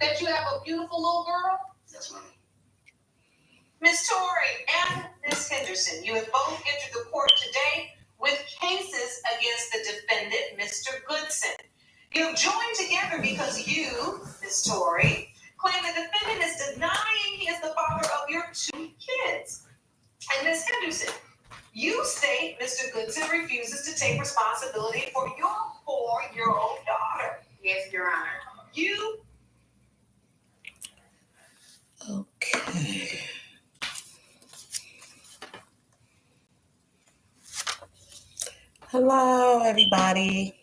that you have a beautiful little girl? Yes, ma'am. Miss Torrey and Miss Henderson, you have both entered the court today with cases against the defendant, Mr. Goodson. You've joined together because you, Miss Torrey, claim the defendant is denying he is the father of your 2 kids. And Miss Henderson, you state Mr. Goodson refuses to take responsibility for your 4-year-old daughter. Yes, Your Honor. You. Okay. Hello, everybody.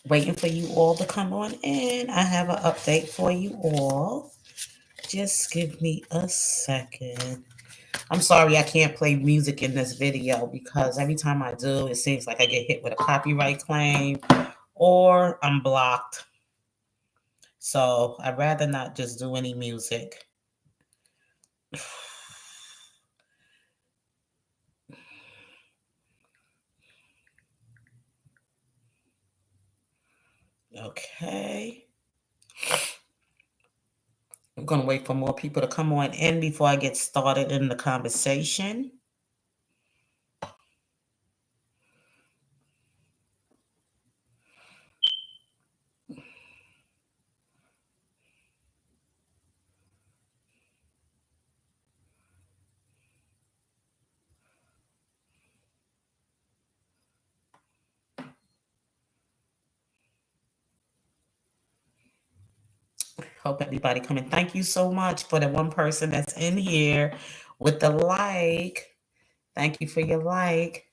Waiting for you all to come on in. I have an update for you all. Just give me a second. I'm sorry I can't play music in this video because every time I do, it seems like I get hit with a copyright claim or I'm blocked. So I'd rather not just do any music. Okay. I'm going to wait for more people to come on in before I get started in the conversation. Hope everybody coming. Thank you so much for the one person that's in here with the like. Thank you for your like.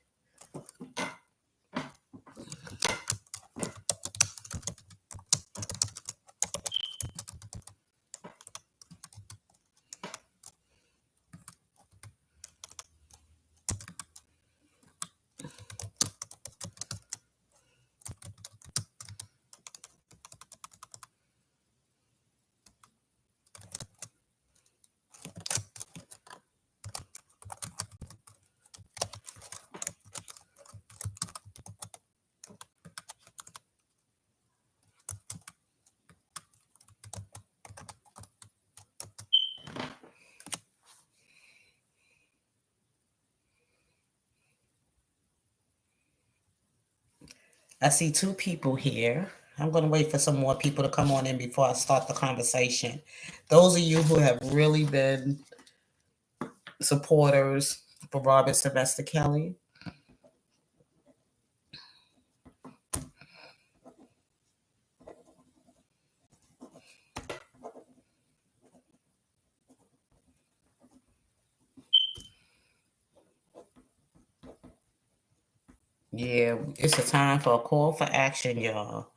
I see 2 people here. I'm going to wait for some more people to come on in before I start the conversation. Those of you who have really been supporters for Robert Sylvester Kelly, yeah, it's a time for a call for action, y'all.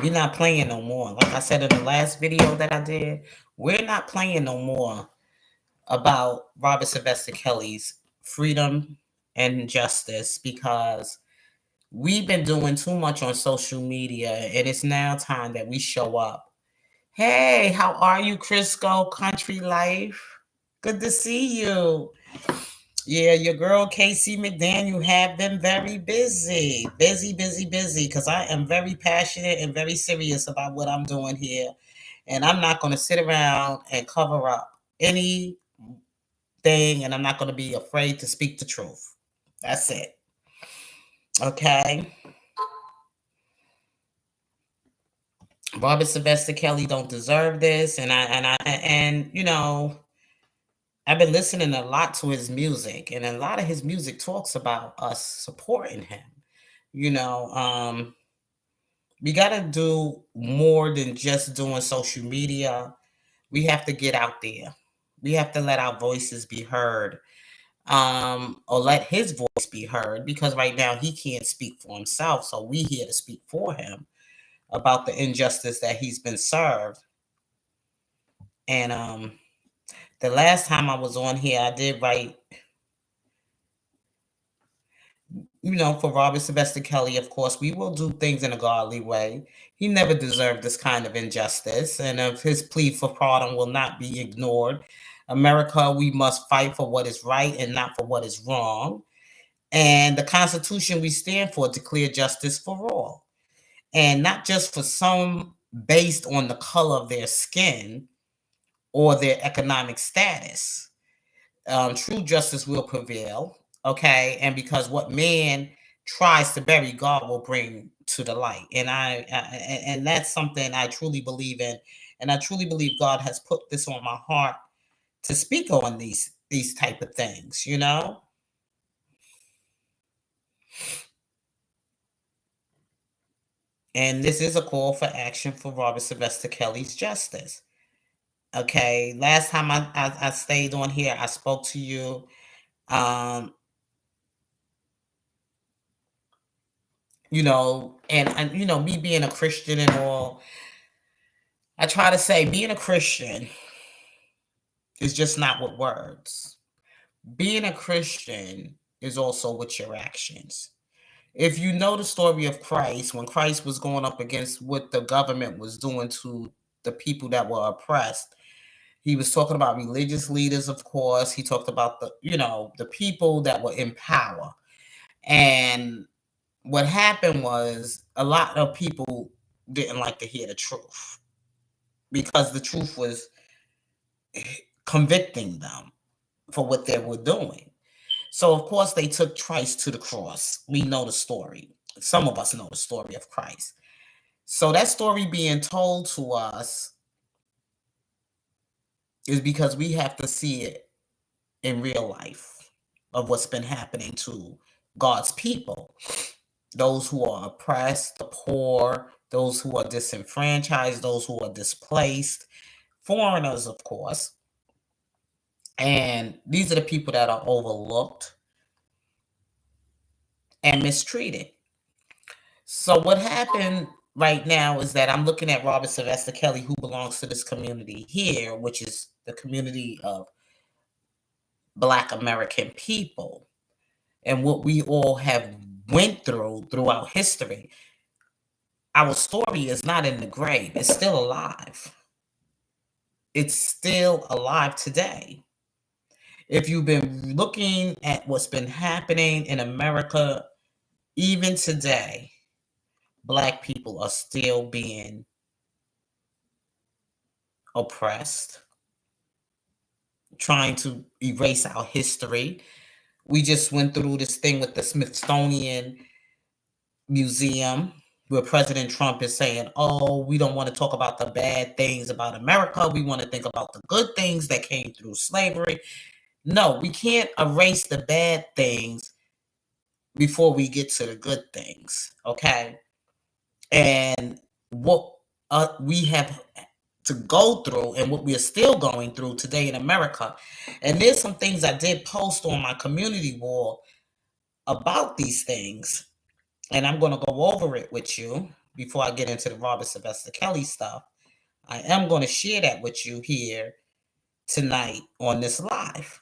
We're not playing no more. Like I said in the last video that I did, we're not playing no more about Robert Sylvester Kelly's freedom and justice because we've been doing too much on social media and it's now time that we show up. Hey, how are you, Crisco Country Life? Good to see you. Yeah, your girl Casey McDaniel have been very busy, because I am very passionate and very serious about what I'm doing here. And I'm not going to sit around and cover up anything, and I'm not going to be afraid to speak the truth. That's it. Okay. Robert Sylvester Kelly don't deserve this, and you know, I've been listening a lot to his music, and a lot of his music talks about us supporting him. You know, we got to do more than just doing social media. We have to get out there. We have to let our voices be heard, or let his voice be heard, because right now he can't speak for himself. So we here to speak for him about the injustice that he's been served. And the last time I was on here, I did write for Robert Sylvester Kelly, of course, we will do things in a godly way. He never deserved this kind of injustice, and if his plea for pardon will not be ignored. America, we must fight for what is right and not for what is wrong. And the Constitution we stand for declare justice for all, and not just for some based on the color of their skin or their economic status. True justice will prevail, okay? And because what man tries to bury, God will bring to the light. And that's something I truly believe in, and I truly believe God has put this on my heart to speak on these type of things. And this is a call for action for Robert Sylvester Kelly's justice. Okay, last time I stayed on here, I spoke to you. Um, and me being a Christian and all, I try to say being a Christian is just not with words. Being a Christian is also with your actions. If you know the story of Christ, when Christ was going up against what the government was doing to the people that were oppressed, he was talking about religious leaders, of course. He talked about the people that were in power. And what happened was a lot of people didn't like to hear the truth because the truth was convicting them for what they were doing. So, of course, they took Christ to the cross. We know the story. Some of us know the story of Christ. So, that story being told to us is because we have to see it in real life of what's been happening to God's people. Those who are oppressed, the poor, those who are disenfranchised, those who are displaced, foreigners, of course. And these are the people that are overlooked and mistreated. So what happened right now is that I'm looking at Robert Sylvester Kelly, who belongs to this community here, which is the community of Black American people, and what we all have went through throughout history. Our story is not in the grave. It's still alive. It's still alive today. If you've been looking at what's been happening in America, even today, Black people are still being oppressed, trying to erase our history. We just went through this thing with the Smithsonian Museum where President Trump is saying, oh, we don't want to talk about the bad things about America. We want to think about the good things that came through slavery. No, we can't erase the bad things before we get to the good things, okay? And what we have to go through and what we are still going through today in America. And there's some things I did post on my community wall about these things. And I'm going to go over it with you before I get into the Robert Sylvester Kelly stuff. I am going to share that with you here tonight on this live.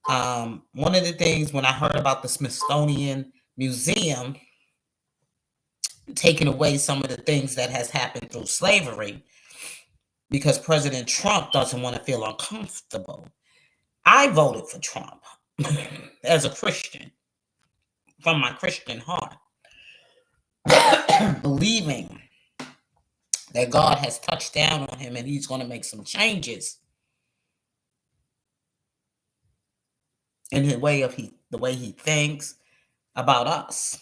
One of the things when I heard about the Smithsonian Museum taking away some of the things that has happened through slavery because President Trump doesn't want to feel uncomfortable. I voted for Trump as a Christian from my Christian heart, believing that God has touched down on him and he's going to make some changes in the way he thinks about us.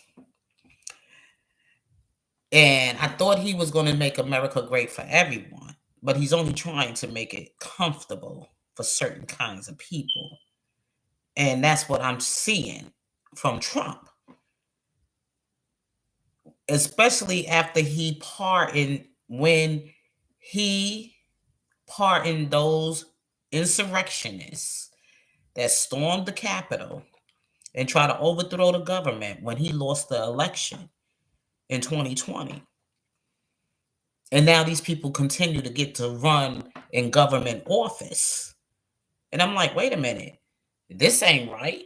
And I thought he was going to make America great for everyone, but he's only trying to make it comfortable for certain kinds of people. And that's what I'm seeing from Trump. Especially after when he pardoned those insurrectionists that stormed the Capitol and tried to overthrow the government when he lost the election in 2020. And now these people continue to get to run in government office. And I'm like, wait a minute, this ain't right.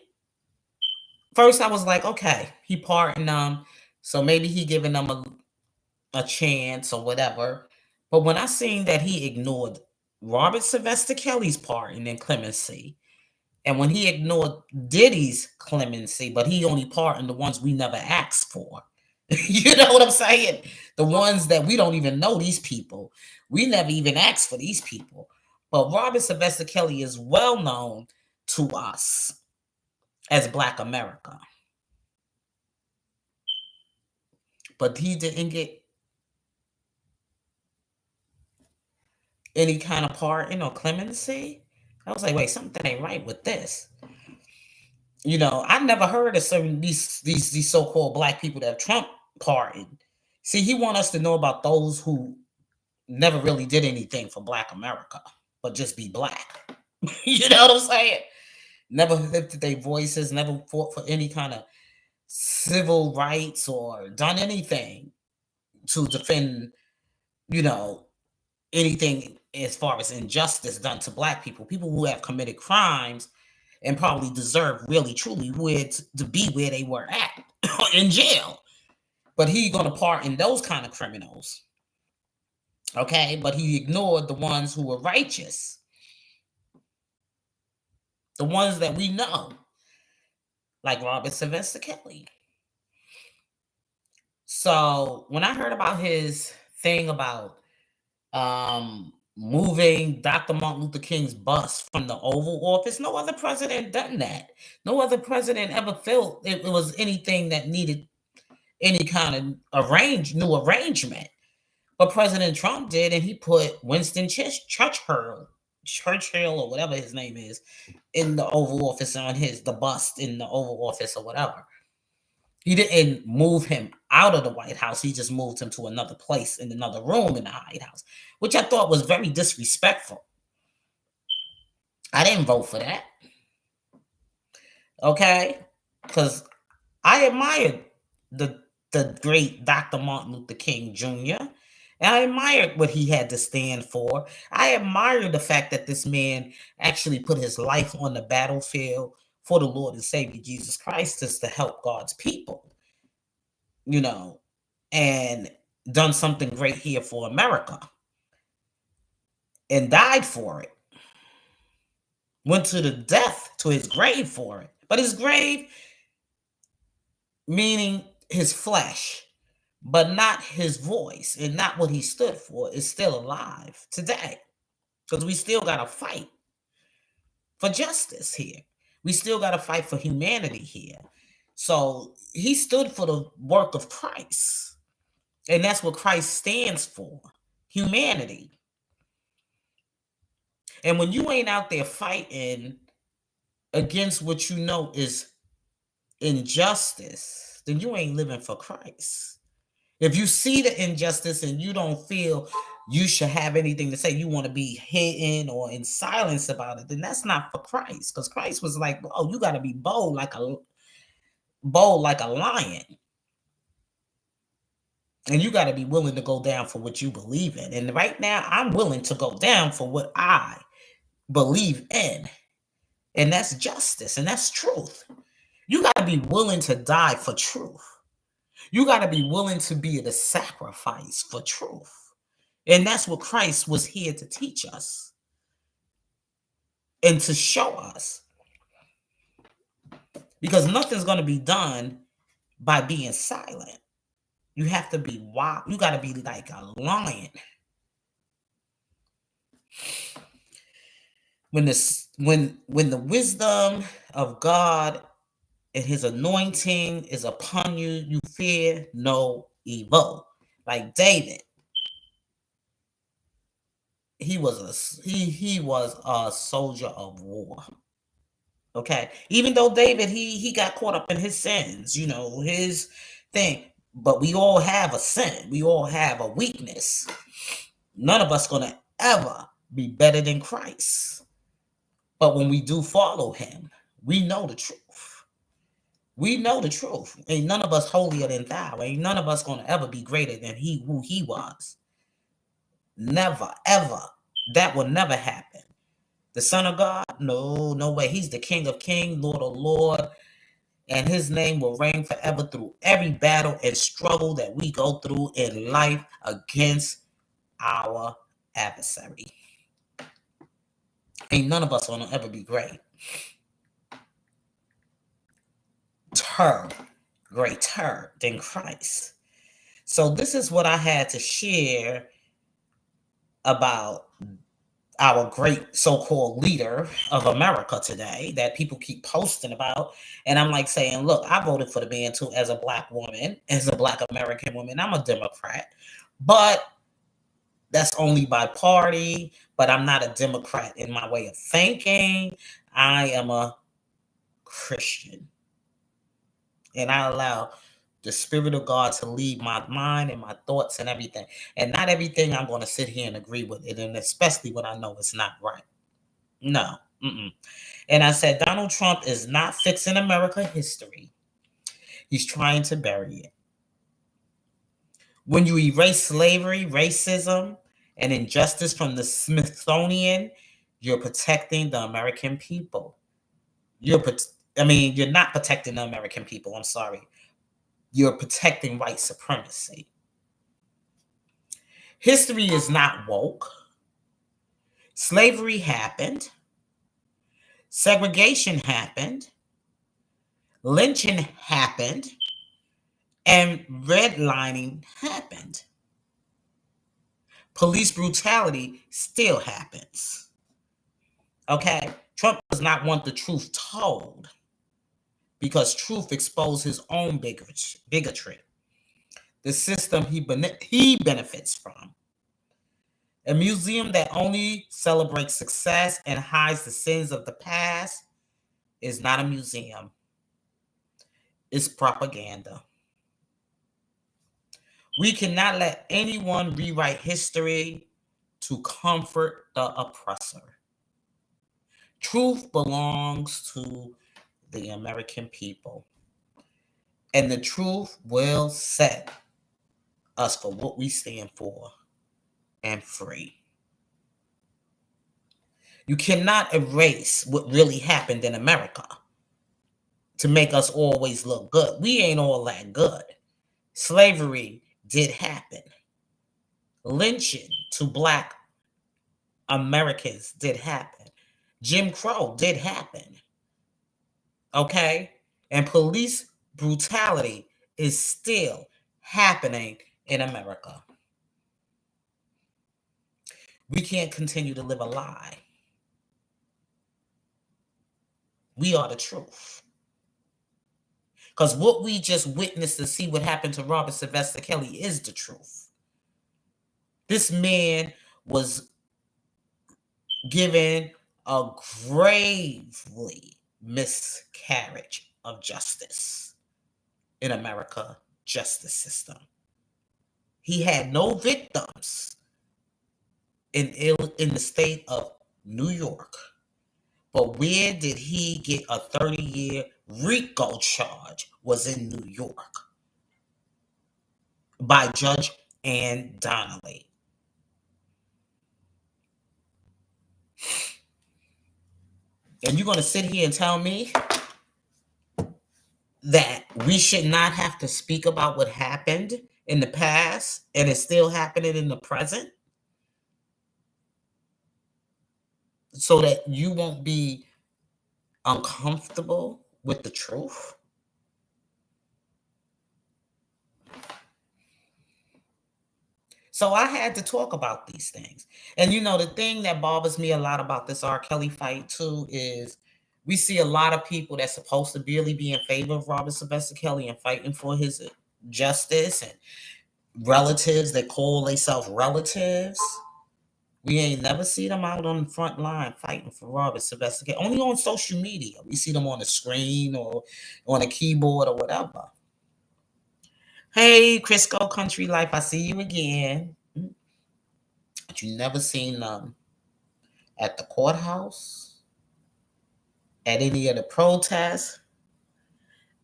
first I was like, okay, he pardoned them, so maybe he giving them a chance or whatever. But when I seen that he ignored Robert Sylvester Kelly's pardon and clemency, and when he ignored Diddy's clemency, but he only pardoned the ones we never asked for. You know what I'm saying? The ones that we don't even know these people. We never even asked for these people. But Robert Sylvester Kelly is well known to us as Black America. But he didn't get any kind of pardon or clemency. I was like, wait, something ain't right with this. You know, I never heard of some these so-called black people that Trump pardoned. See, he want us to know about those who never really did anything for Black America, but just be black. You know what I'm saying? Never lifted their voices, never fought for any kind of civil rights or done anything to defend, you know, anything as far as injustice done to black people, people who have committed crimes and probably deserve really truly where to be where they were at in jail. But he gonna pardon those kind of criminals. Okay, but he ignored the ones who were righteous. The ones that we know, like Robert Sylvester Kelly. So when I heard about his thing about moving Dr. Martin Luther King's bust from the Oval Office, no other president done that. No other president ever felt it was anything that needed any kind of new arrangement. But President Trump did, and he put Winston Churchill or whatever his name is, in the Oval Office on the bust in the Oval Office or whatever. He didn't move him out of the White House. He just moved him to another place in another room in the White House, which I thought was very disrespectful. I didn't vote for that. Okay? Because I admired the great Dr. Martin Luther King Jr., and I admired what he had to stand for. I admire the fact that this man actually put his life on the battlefield for the Lord and Savior Jesus Christ, just to help God's people, you know, and done something great here for America and died for it. Went to the death, to his grave for it. But his grave, meaning his flesh, but not his voice and not what he stood for, is still alive today. Because we still got to fight for justice here. We still got to fight for humanity here. So he stood for the work of Christ. And that's what Christ stands for, humanity. And when you ain't out there fighting against what you know is injustice, then you ain't living for Christ. If you see the injustice and you don't feel you should have anything to say, you want to be hidden or in silence about it, then that's not for Christ. Because Christ was like, oh, you got to be bold like a lion. And you got to be willing to go down for what you believe in. And right now, I'm willing to go down for what I believe in. And that's justice. And that's truth. You got to be willing to die for truth. You got to be willing to be the sacrifice for truth. And that's what Christ was here to teach us and to show us. Because nothing's going to be done by being silent. You have to be wild. You got to be like a lion. When the wisdom of God and his anointing is upon you, you fear no evil. Like David, he was a soldier of war. Okay, even though David he got caught up in his sins, you know, his thing. But we all have a sin. We all have a weakness. None of us gonna ever be better than Christ. But when we do follow him, we know the truth. We know the truth. Ain't none of us holier than thou. Ain't none of us gonna ever be greater than who he was. Never, ever. That will never happen. The Son of God? No way. He's the King of Kings, Lord of Lord. and his name will reign forever through every battle and struggle that we go through in life against our adversary. Ain't none of us gonna ever be great. Greater than Christ. So this is what I had to share about our great so-called leader of America today that people keep posting about. And I'm like saying, look, I voted for the man too as a black woman, as a black American woman. I'm a Democrat, but that's only by party. But I'm not a Democrat in my way of thinking. I am a Christian. And I allow the Spirit of God to lead my mind and my thoughts and everything. And not everything I'm going to sit here and agree with it, and especially when I know it's not right. No. Mm-mm. And I said, Donald Trump is not fixing America history. He's trying to bury it. When you erase slavery, racism, and injustice from the Smithsonian, you're protecting the American people. You're not protecting the American people. I'm sorry. You're protecting white supremacy. History is not woke. Slavery happened. Segregation happened. Lynching happened. And redlining happened. Police brutality still happens. Okay? Trump does not want the truth told because truth exposes his own bigotry. The system he benefits from. A museum that only celebrates success and hides the sins of the past is not a museum. It's propaganda. We cannot let anyone rewrite history to comfort the oppressor. Truth belongs to the American people. And the truth will set us for what we stand for and free. You cannot erase what really happened in America to make us always look good. We ain't all that good. Slavery did happen. Lynching to black Americans did happen. Jim Crow did happen. Okay? And police brutality is still happening in America. We can't continue to live a lie. We are the truth. Because what we just witnessed to see what happened to Robert Sylvester Kelly is the truth. This man was given a gravely miscarriage of justice in America justice system. He had no victims in the state of New York. But where did he get a 30-year RICO charge? Was in New York by Judge Ann Donnelly. And you're going to sit here and tell me that we should not have to speak about what happened in the past and it's still happening in the present? So that you won't be uncomfortable with the truth? So I had to talk about these things. And the thing that bothers me a lot about this R. Kelly fight too is we see a lot of people that's supposed to really be in favor of Robert Sylvester Kelly and fighting for his justice, and relatives that call themselves relatives. We ain't never see them out on the front line fighting for Robert Sylvester Kelly. Only on social media. We see them on the screen or on a keyboard or whatever. Hey, Crisco Country Life, I see you again. But you never seen them at the courthouse, at any of the protests.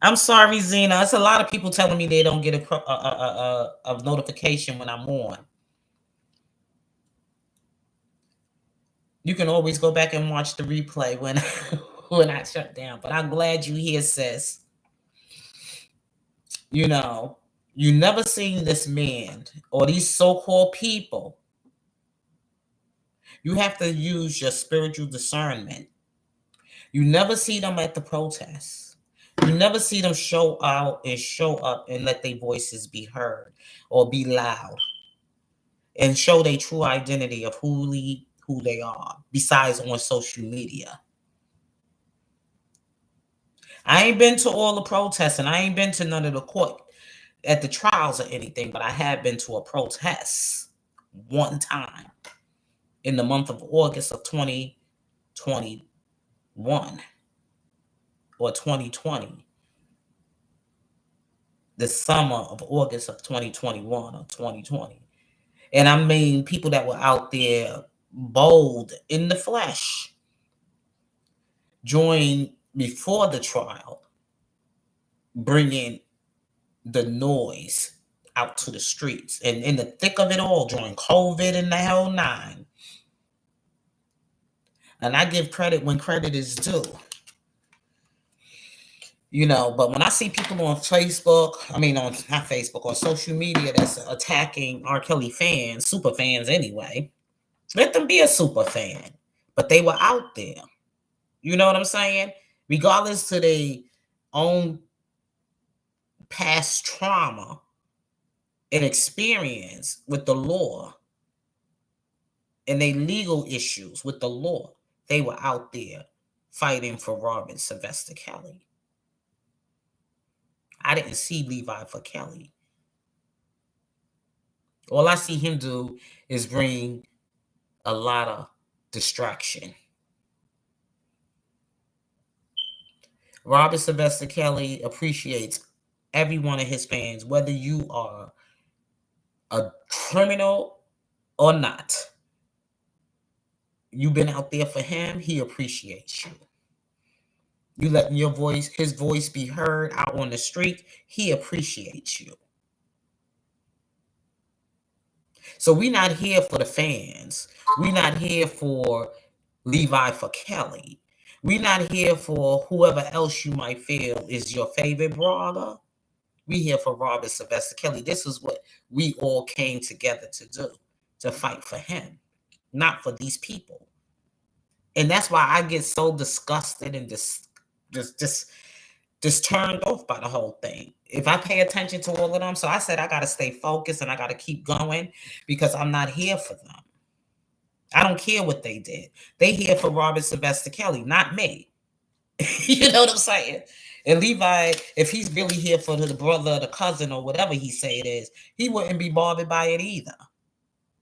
I'm sorry, Zena. It's a lot of people telling me they don't get a notification when I'm on. You can always go back and watch the replay when when I shut down. But I'm glad you here, sis. You know, you never seen this man or these so-called people. You have to use your spiritual discernment. You never see them at the protests. You never see them show out and show up and let their voices be heard or be loud and show their true identity of who they are, besides on social media. I ain't been to all the protests and I ain't been to none of the court at the trials or anything, but I have been to a protest one time in the month of August of 2021 or 2020. The summer of August of 2021 or 2020. And I mean people that were out there bold in the flesh during before the trial, bringing the noise out to the streets and in the thick of it all during COVID and the hell nine. And I give credit when credit is due. But when I see people on Facebook, on not Facebook, on social media that's attacking R. Kelly fans, super fans anyway, let them be a super fan. But they were out there. You know what I'm saying? Regardless to their own past trauma and experience with the law and their legal issues with the law, they were out there fighting for Robert Sylvester Kelly. I didn't see Levi for Kelly. All I see him do is bring a lot of distraction. Robert Sylvester Kelly appreciates every one of his fans, whether you are a criminal or not. You've been out there for him, he appreciates you. You letting his voice be heard out on the street, he appreciates you. So we're not here for the fans. We're not here for Levi for Kelly. We're not here for whoever else you might feel is your favorite brother. We're here for Robert Sylvester Kelly. This is what we all came together to do, to fight for him, not for these people. And that's why I get so disgusted and just turned off by the whole thing. If I pay attention to all of them, so I said I got to stay focused and I got to keep going because I'm not here for them. I don't care what they did. They here for Robert Sylvester Kelly, not me. You know what I'm saying? And Levi, if he's really here for the brother, the cousin, or whatever he say it is, he wouldn't be bothered by it either.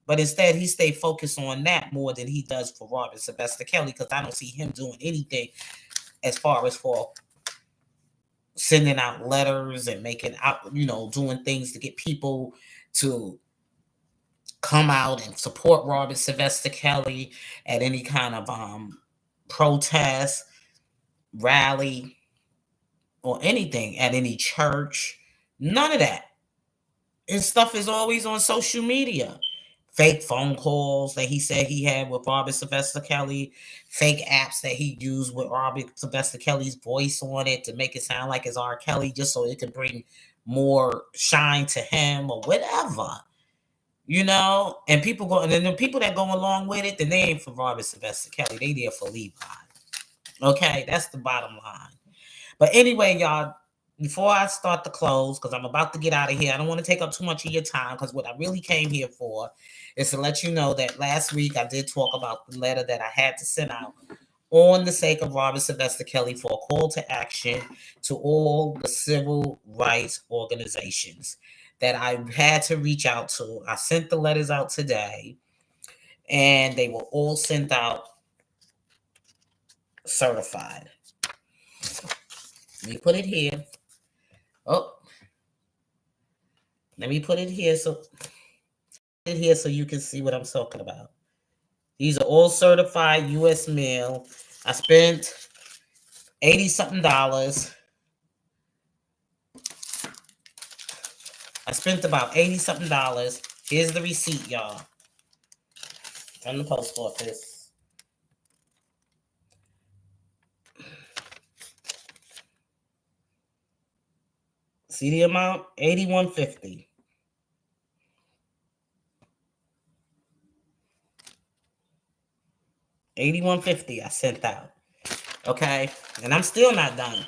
But instead, he stay focused on that more than he does for Robert Sylvester Kelly, because I don't see him doing anything as far as for sending out letters and making out, doing things to get people to come out and support Robert Sylvester Kelly at any kind of protest, rally, or anything at any church. None of that. His stuff is always on social media. Fake phone calls that he said he had with Robert Sylvester Kelly, fake apps that he used with Robert Sylvester Kelly's voice on it to make it sound like it's R. Kelly, just so it could bring more shine to him or whatever. And people go, and then the people that go along with it, then they ain't for Robert Sylvester Kelly. They there for Levi. Okay, that's the bottom line. But anyway, y'all, before I start to close, because I'm about to get out of here, I don't want to take up too much of your time, because what I really came here for is to let you know that last week I did talk about the letter that I had to send out on the sake of Robert Sylvester Kelly for a call to action to all the civil rights organizations that I had to reach out to. I sent the letters out today, and they were all sent out certified. Let me put it here. Oh, let me put it here so you can see what I'm talking about. These are all certified U.S. mail. I spent $80-something. I spent about $80-something. Here's the receipt, y'all, from the post office. See the amount? $81.50. $81.50 I sent out. Okay? And I'm still not done.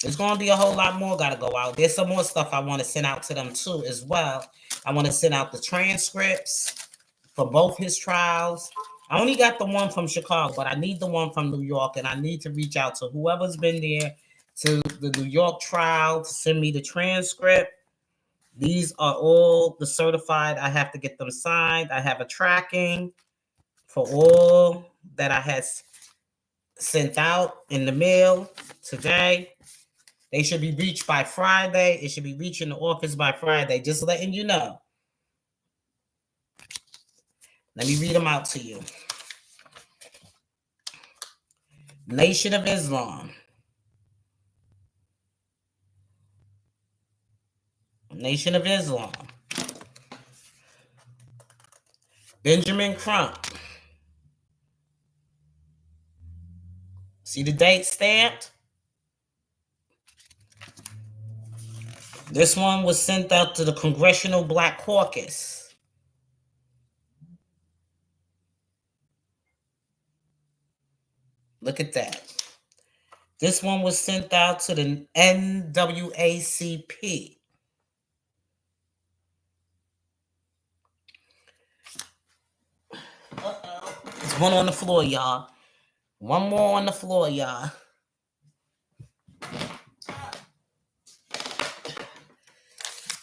There's going to be a whole lot more got to go out. There's some more stuff I want to send out to them too as well. I want to send out the transcripts for both his trials. I only got the one from Chicago, but I need the one from New York, and I need to reach out to whoever's been there to the New York trial to send me the transcript. These are all the certified. I have to get them signed. I have a tracking for all that I had sent out in the mail today. They should be reached by Friday. It should be reaching the office by Friday. Just letting you know. Let me read them out to you. Nation of Islam. Nation of Islam. Benjamin Crump. See the date stamped? This one was sent out to the Congressional Black Caucus. Look at that. This one was sent out to the NAACP. There's one on the floor, y'all. One more on the floor, y'all.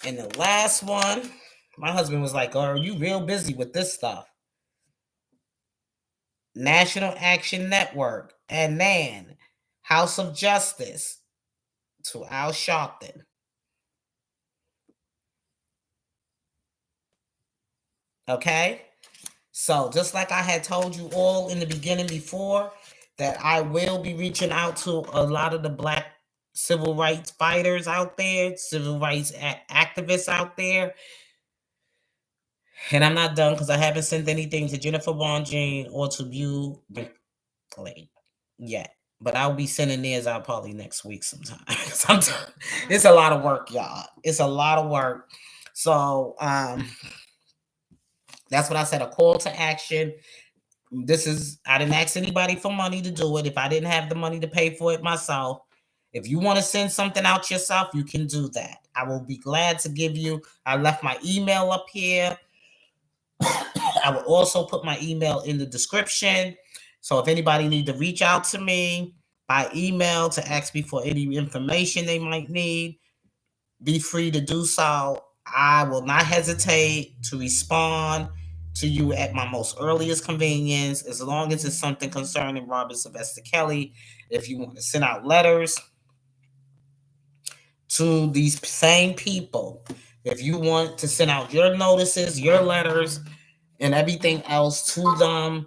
And the last one, my husband was like, "Oh, are you real busy with this stuff?" National Action Network and NAN, House of Justice, to Al Sharpton. Okay? So just like I had told you all in the beginning before, that I will be reaching out to a lot of the Black civil rights fighters out there, civil rights activists out there. And I'm not done because I haven't sent anything to Jennifer Bonjean or to Bew Brinkley yet. But I'll be sending theirs out probably next week sometime. It's a lot of work, y'all. It's a lot of work. So that's what I said, a call to action. I didn't ask anybody for money to do it. If I didn't have the money to pay for it myself, if you want to send something out yourself, you can do that. I will be glad to give you. I left my email up here. I will also put my email in the description. So if anybody need to reach out to me by email to ask me for any information they might need, be free to do so. I will not hesitate to respond to you at my most earliest convenience, as long as it's something concerning Robert Sylvester Kelly. If you want to send out letters to these same people, if you want to send out your notices, your letters, and everything else to them,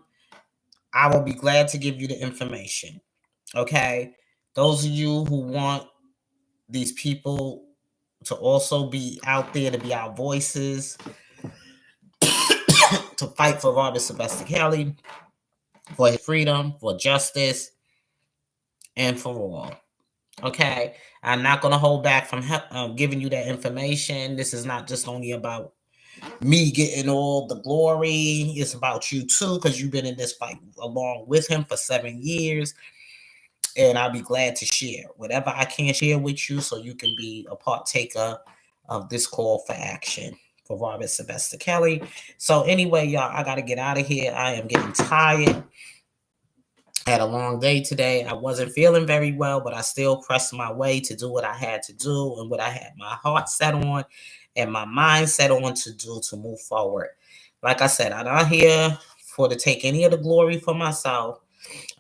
I will be glad to give you the information. Okay? Those of you who want these people to also be out there, to be our voices, to fight for Robert Sylvester Kelly, for his freedom, for justice, and for all. Okay? I'm not going to hold back from giving you that information. This is not just only about me getting all the glory. It's about you too, because you've been in this fight along with him for 7 years. And I'll be glad to share whatever I can share with you so you can be a partaker of this call for action for Robert Sylvester Kelly. So anyway, y'all, I got to get out of here. I am getting tired. I had a long day today. I wasn't feeling very well, but I still pressed my way to do what I had to do and what I had my heart set on and my mind set on to do to move forward. Like I said, I'm not here to take any of the glory for myself.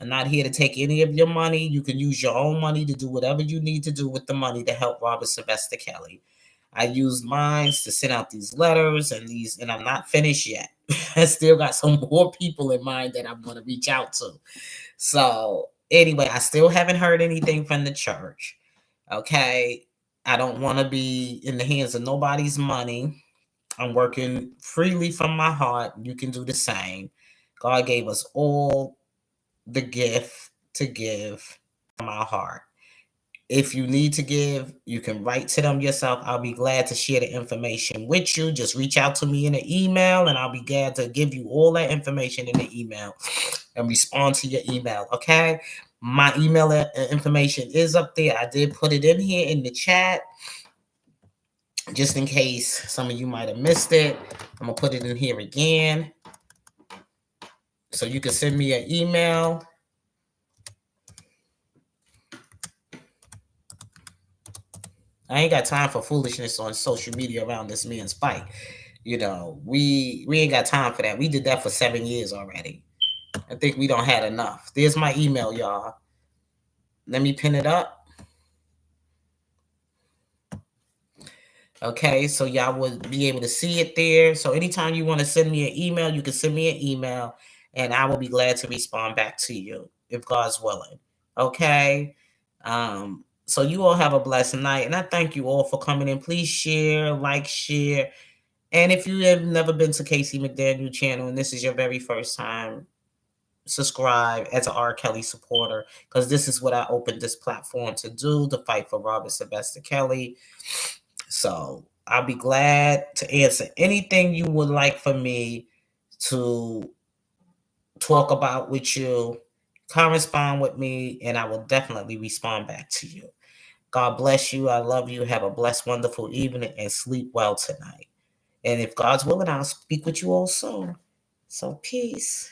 I'm not here to take any of your money. You can use your own money to do whatever you need to do with the money to help Robert Sylvester Kelly. I used mine to send out these letters and I'm not finished yet. I still got some more people in mind that I'm going to reach out to. So anyway, I still haven't heard anything from the church. Okay. I don't want to be in the hands of nobody's money. I'm working freely from my heart. You can do the same. God gave us all the gift to give from our heart. If you need to give, you can write to them yourself. I'll be glad to share the information with you. Just reach out to me in an email, and I'll be glad to give you all that information in the email and respond to your email. Okay? My email information is up there. I did put it in here in the chat, just in case some of you might have missed it. I'm gonna put it in here again, so you can send me an email. I ain't got time for foolishness on social media around this man's fight. We ain't got time for that. We did that for 7 years already. I think we don't had enough. There's my email, y'all. Let me pin it up. Okay, so y'all would be able to see it there. So anytime you want to send me an email, you can send me an email, and I will be glad to respond back to you if God's willing. Okay. So you all have a blessed night, and I thank you all for coming in. Please share, share. And if you have never been to Casey McDaniel channel and this is your very first time, subscribe as an R. Kelly supporter, because this is what I opened this platform to do, to fight for Robert Sylvester Kelly. So I'll be glad to answer anything you would like for me to talk about with you. Correspond with me, and I will definitely respond back to you. God bless you. I love you. Have a blessed, wonderful evening, and sleep well tonight. And if God's willing, I'll speak with you all soon. So peace.